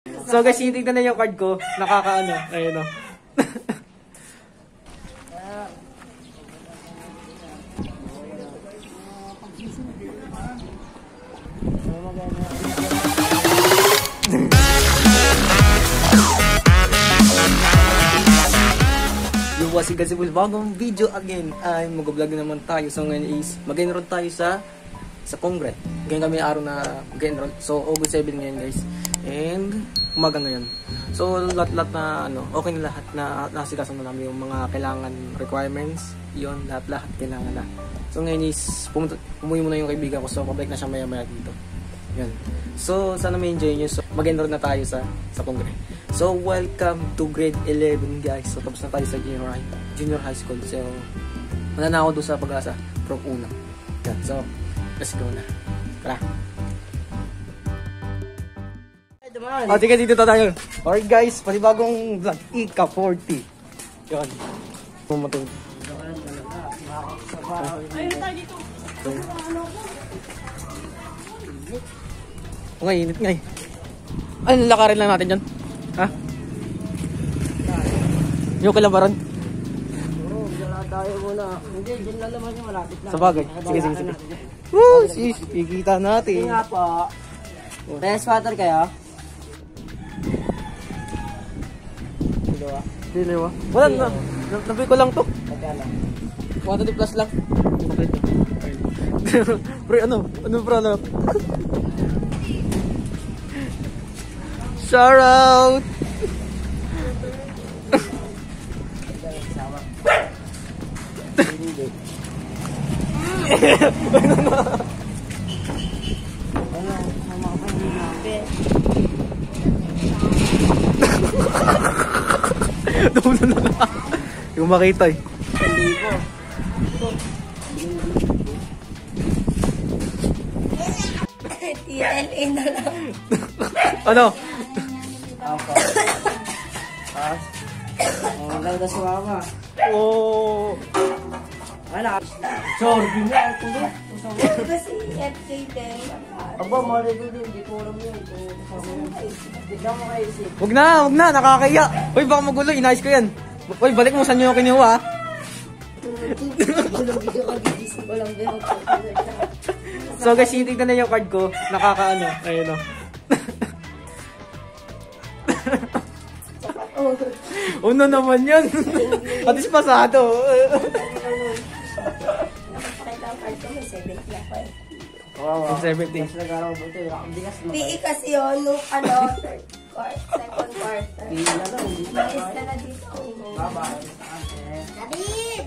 So guys, titignan na yung card ko. Nakakaano. Ayun o. Yung wasi kasi po bagong video again ay mag-vlog naman tayo. So ngayon is mag-enroll tayo sa Congress. Ngayon kami araw na mag-enroll. So August 7 ngayon guys. And umaga ngayon. So lahat na ano, okay na lahat na nasikaso na namin yung mga kailangan requirements. Yon lahat kailangan na. So ngayon is umuwi muna yung kaibigan ko. So pabalik na siya maya-maya dito. Yan. So sana may enjoy nyo. So mag-enroll na tayo sa Congress. So welcome to grade 11 guys. So tapos na tayo sa junior high school. So wala na ako doon sa Pag-asa Prof. Una. Yan. So let's go na. Tara. O sige, dito tayo. Alright guys, panibagong vlog. Ika-40. Yan. Pumatong. Ayun tayo dito. Okay, init nga eh. Ay, lalakarin lang natin yan. Ha? Yung kilabaran? Oo, dala tayo muna. Hindi, dyan na naman yung malapit na. Sa bagay. Sige. Woo! Sis, kikita natin. Sige nga po. Test water kayo? Diliwa. Wala na. Nabi ko lang to. Magkala. 120 plus lang. Pre, ano? Ano product? Shout out! Dulo na lang. Yung makita eh. TLA na lang. Ano? Apa. Pas. Oh, ganda si mama. Oh. Wala. Sorry na ako na. Kasi FK din. Aba, mali ko din. Hindi ko alam yun. Bigla mo kayo isip. Wag na. Nakakaya. Hoy, baka magulo. Inayos ko yan. Hoy, balik mo. Saan nyo yung kinuha ha? So guys, tignan na yung card ko. Nakakaano. Ayun o. Una naman yan. At least pasado. Wow. 70. PE kasi yun, nung ano, second quarter. PE na lang. Malis ka na dito. Bye-bye. David!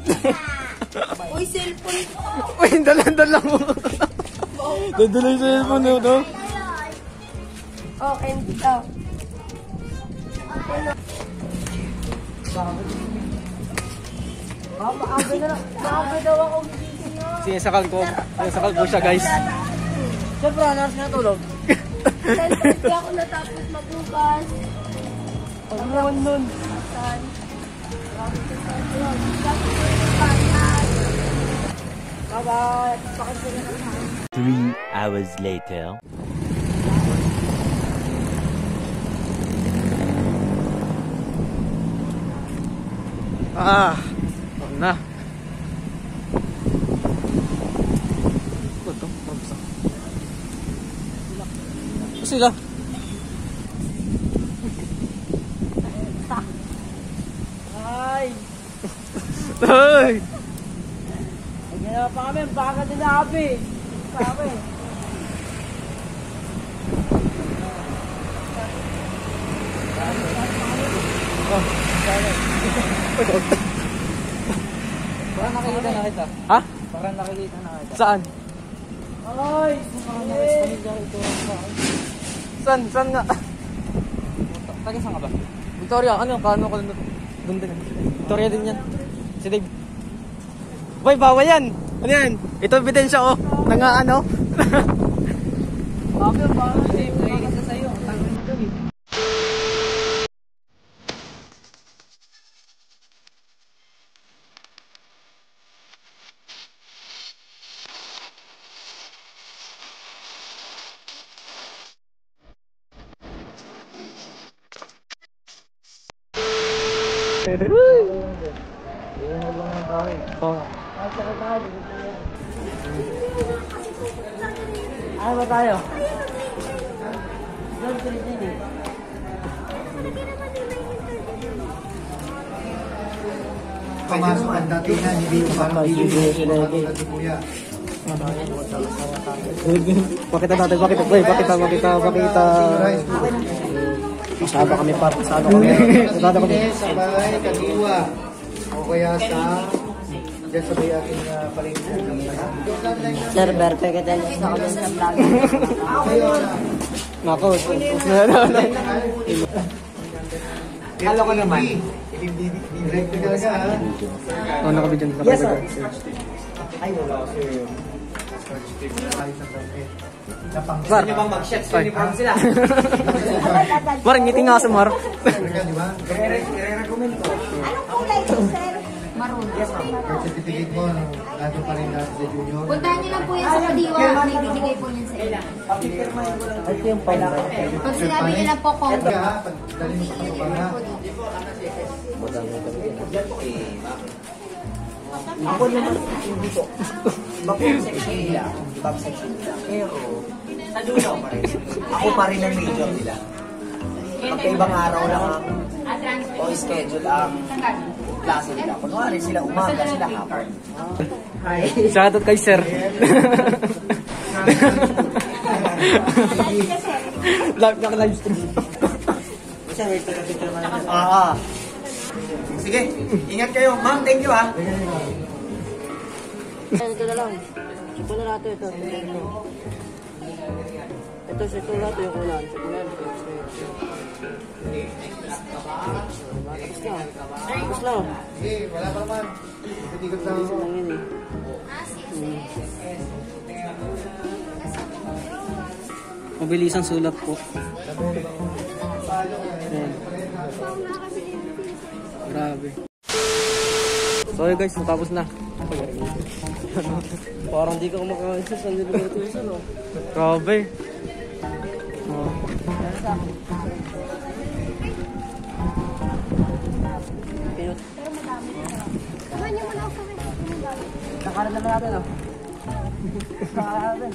Uy, cellphone ko! Uy, dala mo. Dadala yung cellphone mo, no? Oh, and dito. Maaga na lang. Maaga daw ako gigising na. Sinisakal ko. Sinisakal ko siya, guys. Siyempre, anas na tulog. 10:30 ako natapos magbukas. Ano naman nun? Saan? Bye-bye. 3 hours later. Huwag na. Ito, mabasa. Sila. Ay! Ay! Ginawa pa kami, baka din nabi. Sabi. Parang nakikita na kita. Ha? Parang nakikita na kita. Saan? Ay! Saan nga? Taga saan ka ba? Victoria, ano? Kano ko doon din? Victoria din yan. Si Dave. Boy, bawal yan! Ano yan? Ito ebidensya oh. Nanga ano? Sabi, parang Dave, nakikita sa'yo. Tangan ito eh. Ano ba tayo? Doon, Pilipini. Pamasok ang datingan, hindi yung parang hindi kuya. Pakita natin, pakita. Pasado kami par, pasado kami. Pasado kami. Sabay, kadiwa. O kaya sa... Diyan sabay ating palengke. Sir, perfect ka tayo sa kami sa vlog. Nako, Halo ka naman. Direct ka talaga ha. ano kami dyan? Yes, sir. Ay, wala ko sir. Mar, bang mag-shots uniform sila? Mar, ngiti nga sa Mar. Di ba? I-recommend ko. Anong kulay ito, sir? Maroon. Yes, ma'am. Birth certificate mo, nandun pa rin natin sa junior. Puntahan niyo lang po yan sa Kadiwa. May bibigay po niyan sa inyo. Ito yung pala. Pag sinabi niyo lang po kung... Kaya ha, pag dali mo sa kapapang ha. Ako naman hindi ko. Iba po ang section nila. Iba ang section nila. Pero, sa dulo pa rin. Ako pa rin ang major nila. Pagkaibang araw lang ang o schedule ang klase nila. Kunwari sila umaga, sila hapon. Shoutout kay Sir. Live stream. Isa, wait, picture naman natin. Sige, ingat kayo. Ma'am, thank you ha. Ito na lang. Sipo na natin ito. Ito, sipo na natin yung ulan. Sipo na natin. Tapos na. Sige, wala pa naman. Ikot lang ako. Lang yun eh. Mabilisang sulat po. Grabe. So yun guys, natapos na. Parang di ka kumakain sa niluluto isa, no? Grabe. Oh. Pinut. Samahan niyo muna ako sa Nakaran naman natin, no? Nakaran natin.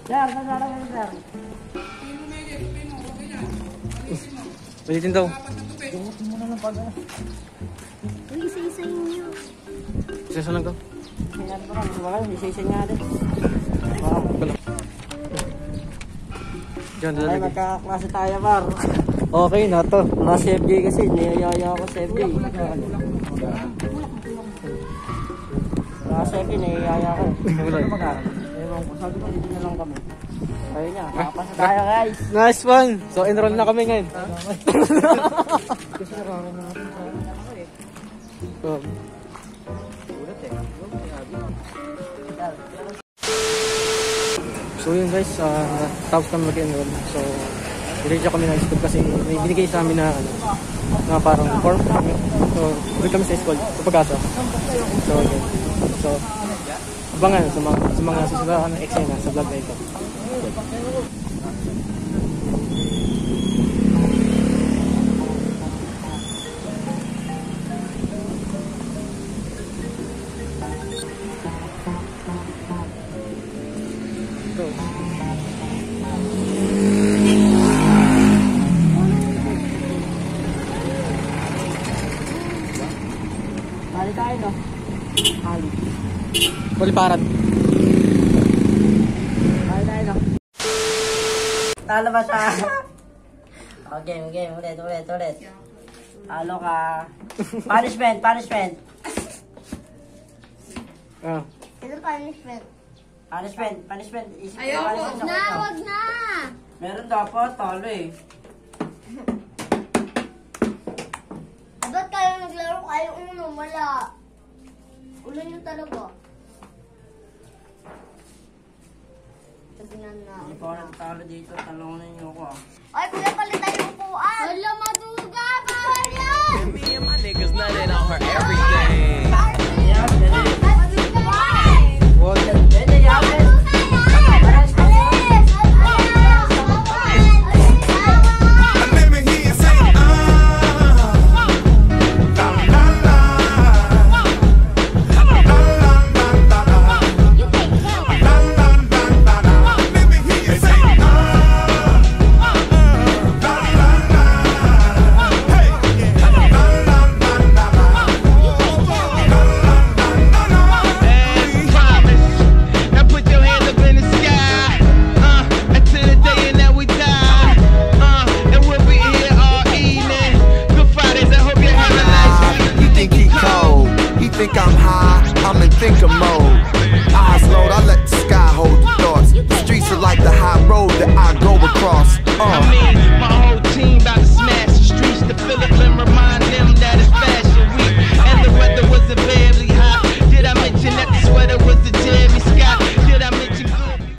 Sir, nakaran natin, sir. Palitin daw. Uy, isa-isa niyo. Isa lang daw. Tingnan ko lang, wala, isa-isa nga din. Diyan, Ay, lalagay. magkakaklase tayo, Mar. Okay na to. Mga FJ kasi, niyayaya ako sa FJ. Mga FJ, niyayaya ako. Wala. Ewan ko, sabi ko, dito na lang kami. Ayun niya, makapasa tayo, guys. Nice one! So enroll na kami ngayon. Kasi nakaroon na natin sa So, so yun guys, tapos kami mag-enroll. So, diretso kami ng school kasi may binigay sa amin na na parang form. So, doon kami sa school, sa Pag-asa. So, yun. So, abangan sa mga susunod na eksena sa vlog na ito. Ali tayo, no? Ali. Puliparan. Ali tayo, no? Talo ba siya? Okay, ulit. Talo ka. Punishment. Ah. Ito punishment. Punishment. Isip ko, Ayoko. punishment sa kwento. Wag na. Meron dapat, talo eh. Ba't kayo naglaro? Kayo uno, wala. Ulan yung talaga. Tignan na. Hindi pa ako natalo dito, talungan niyo ako ah. Ay, kuya, palitan yung upuan. Hala, maduga. Bawal yan. Me and my niggas nutted on her everything. Yeah, dali. What? Dali, yaman. Uh.